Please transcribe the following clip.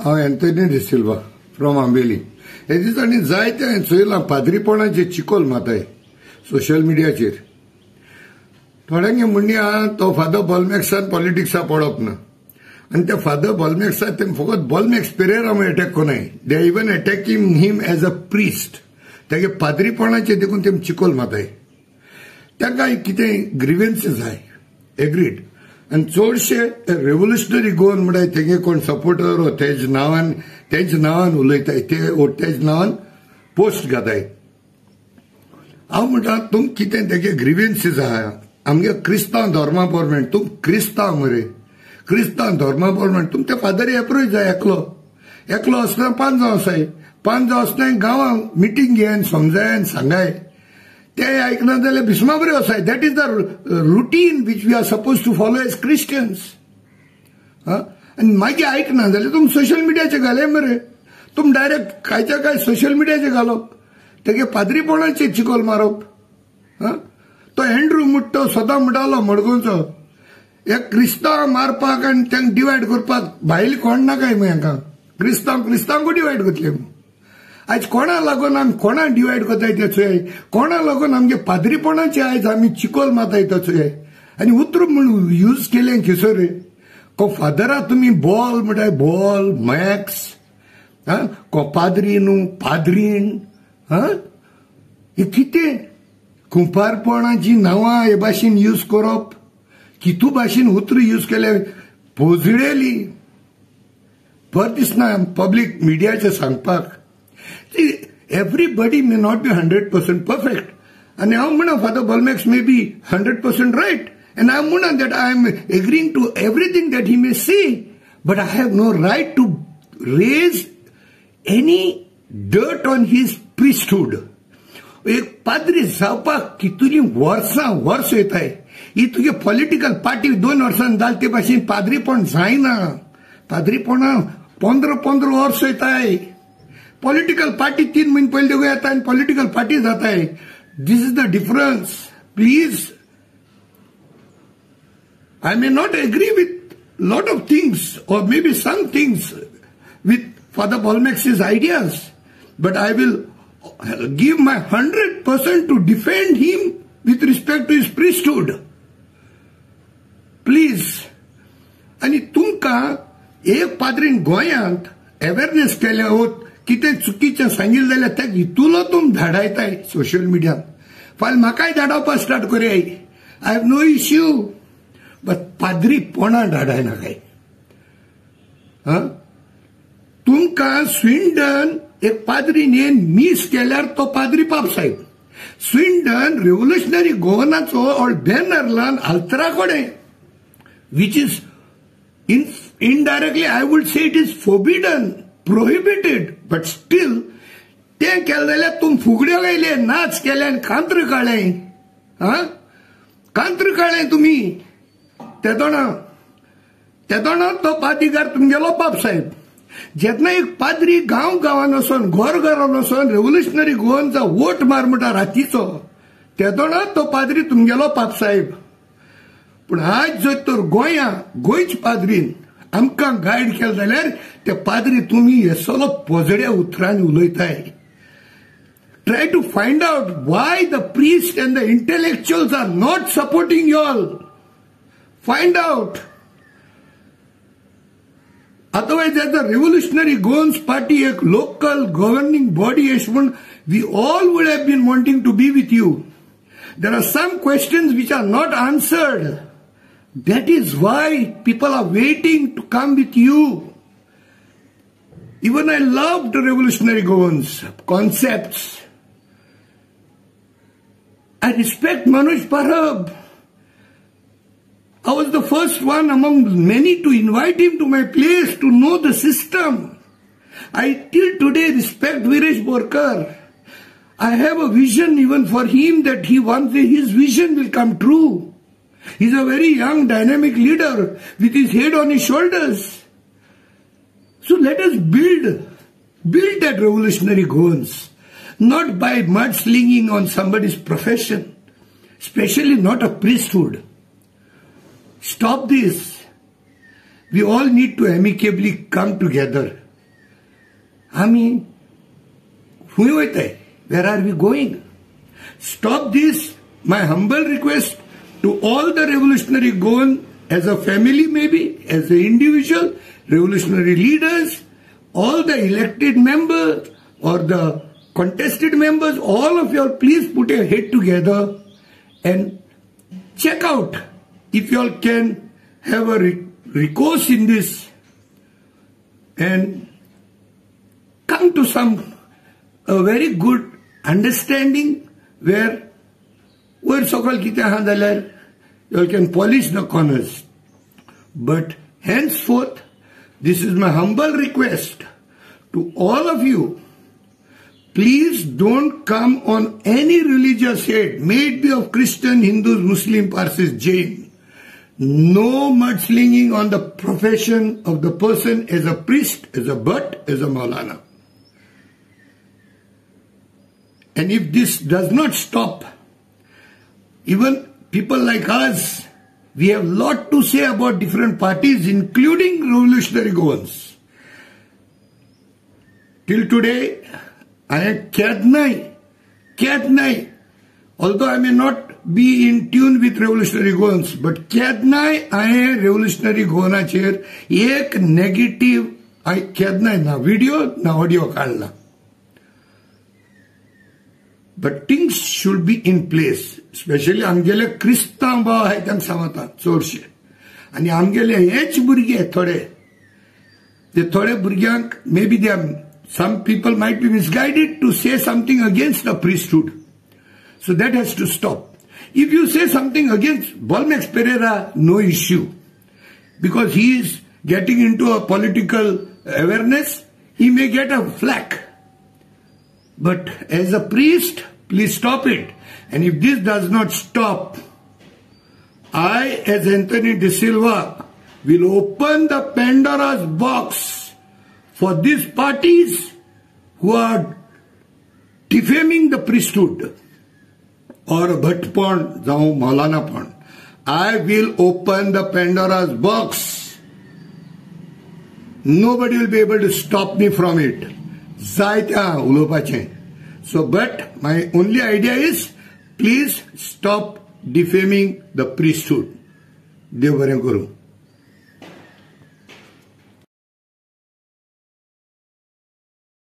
हांव Anthony de Silva from Ambelim. हे दिसांनी जायते हांवें चोयलां पाद्रीपणाचे चिकोल माताय सोशल मिडियाचेर. थोड्यांगे म्हणणी आहा तो फादर बॉलमॅक्सान पॉलिटिक्सा पडप ना. आनी त्या फादर बॉलमॅक्सा ते फकत बॉलमॅक्स पेरेरा म्हूण अटॅक कोनाय. They even attacking him as a priest. तेगे पाद्रीपणाचे देखून ते चिकोल माताय. तांकां कितें ग्रिव्हन्सीस जाय एग्रीड. आनी चडशे रेव्होल्युशनरी गोवन म्हणटाय तेगे कोण सपोर्टर वो तेज नांवान उलयताय ते तेज नांवान पोस्ट घाताय. हांव म्हणटा तुम कितें तेगे ग्रिव्हन्सीस आहा. आमगे क्रिस्तांव धर्मा गव्हर्मेंट तुम क्रिस्तांव मरे क्रिस्तांव धर्मा गव्हर्मेंट तुम ते फादरी एप्रोच जाय. एकलो आसतना 5 जाण आसाय. 5 जाण आसतना गांवां मिटींग घेवन समजाय सांगाय. ते आयकना जाल्यार भिस्मा बऱ्यो आसाय. That is the routine which we are suppose to follow as Christians. आनी मागीर आयकना जाल्यार तुम सोशल मिडियाचेर घाले मरे. तुम डायरेक्ट कांयच्या काय सोशल मिडियाचेर घालप. तेगे पाद्रीपणाचे चिकोल मारप. तो एंड्रू म्हणटा सदां म्हणटालो मडगांवचो एक क्रिस्तांव मारपाक आनी तांकां डिवायड करपाक भायले कोण नाकाय मग हांकां. क्रिस्तांवू डिवायड करतले. आज कोणा लागून आमी कोणा डिवायड कोताय ते चोय. कोणा लागून आमगे पाद्रीपणाचे आयज आमी चिकोल माताय तो चोय. आनी उतर म्हूण यूज केलें खिसर को फादरा तुमी बॉल म्हणटाय बॉल मॅक्स को पाद्री न्हू पाद्रीण. हे कितें खुंपारपणाची नांवां हे भाशेन यूज करप. कितू भाशेन उतर यूज केले पोजडेली. बरें दिसना पब्लीक मिडियाचेर सांगपाक. Everybody may not be 100% perfect. And I am Father Bolmax may be 100% right. And I am that I am agreeing to everything that he may say. But I have no right to raise any dirt on his priesthood. एक पाद्री जावपाक कितुली verse येताय. ही तुगे political party 2 वर्सांनी जाल ते भाशेन पाद्रीपण जायना. पाद्रीपणा 15 वर्स येताय. पॉलिटिकल पार्टी 3 महिने पहिले देखो येता आनी पॉलिटिकल पार्टी जाताय. This is the difference. Please I may not agree with lot of things or maybe some things with Father Bolmax's ideas, but I will give my 100% to defend him with respect to his priesthood. Please. आणि तुमका एक पाद्रीन गोंयांत awareness केल्या होत कितें चुकीचें सांगिल्लें जाल्यार तेका हितूलो तुम धाडायताय सोशल मिडियान. फाल्यां म्हाकाय धाडवपाक स्टार्ट कोराय. I have no issue. But पाद्रीपणां धाडाय नाकाय. तुमकां स्विंडन एक पाद्रीन येवन मिस केल्यार तो पाद्री पाप साहेब. स्विंडन रेव्होल्युशनरी गोवनाचो ऑल बॅनर लावन आल्तराकोडे which is indirectly I would say it is forbidden, prohibited, but still ते केले जाल्यार तुम फुगड्यो गायले नाच केले कांत्र काळें. कांत्र काळें तुमी तेदोणा तो पाद्रीगार तुमगेलो पाप साहेब. जेन्ना एक पाद्री गांवान वचोन घरान वचोन रेव्होल्युशनरी गोवनचा वोट मार म्हणटा रातीचो तेदोणा तो पाद्री तुमगेलो पाप साहेब. पूण आज जर तर गोंयच पाद्रीन आमकां गायड केलें जाल्यार ते पाद्री तुमी हे सगळो पोजड्या उतरांनी उलयताय. Try to find out why the priests and the intellectuals are not supporting you all. Find out. Otherwise, as the Revolutionary Goans Party, a local governing body, we all would have been wanting to be with you. There are some questions which are not answered. That is why people are waiting to come with you. Even I loved Revolutionary Goans concepts. I respect Manoj Parab. I was the first one among many to invite him to my place to know the system. I till today respect Viresh Borkar. I have a vision even for him that one day his vision will come true. He's a very young dynamic leader with his head on his shoulders. So let us build that revolutionary goals. Not by mudslinging on somebody's profession, especially not a priesthood. Stop this. We all need to amicably come together आमी खंय वयताय? Where are we going? Stop this. My humble request to all the revolutionary Goan, as a family maybe, as an individual, revolutionary leaders, all the elected members or the contested members, all of you all, please put your head together and check out if you all can have a recourse in this and come to a very good understanding where so-called you all can polish the corners. But henceforth, this is my humble request to all of you. Please don't come on any religious hate, may it be of Christian, Hindus, Muslim, Parsis, Jain. No mudslinging on the profession of the person as a priest, as a bhatt, as a Maulana. And if this does not stop, even people like us, we have a lot to say about different parties, including revolutionary Goans. Till today, I am Kyadnai. Although I may not be in tune with revolutionary Goans, but Kyadnai I am revolutionary Goana chair. Ek negative I Kyadnai na video na audio kalna. But things should be in place. Especially amgele Kristan ba hai tang samata chorse. Ani amgele hech burge thode. The thode burgyank maybe they are. Some people might be misguided to say something against the priesthood. So that has to stop. If you say something against Bolmex Pereira, no issue. Because he is getting into a political awareness, he may get a flack. But as a priest, please stop it. And if this does not stop, I, as Anthony De Silva, will open the Pandora's box for these parties who are defaming the priesthood or Bhatt Pond, Maulana Pond. I will open the Pandora's box. Nobody will be able to stop me from it. So, but my only idea is, please stop defaming the priesthood. Dev Varam Guru.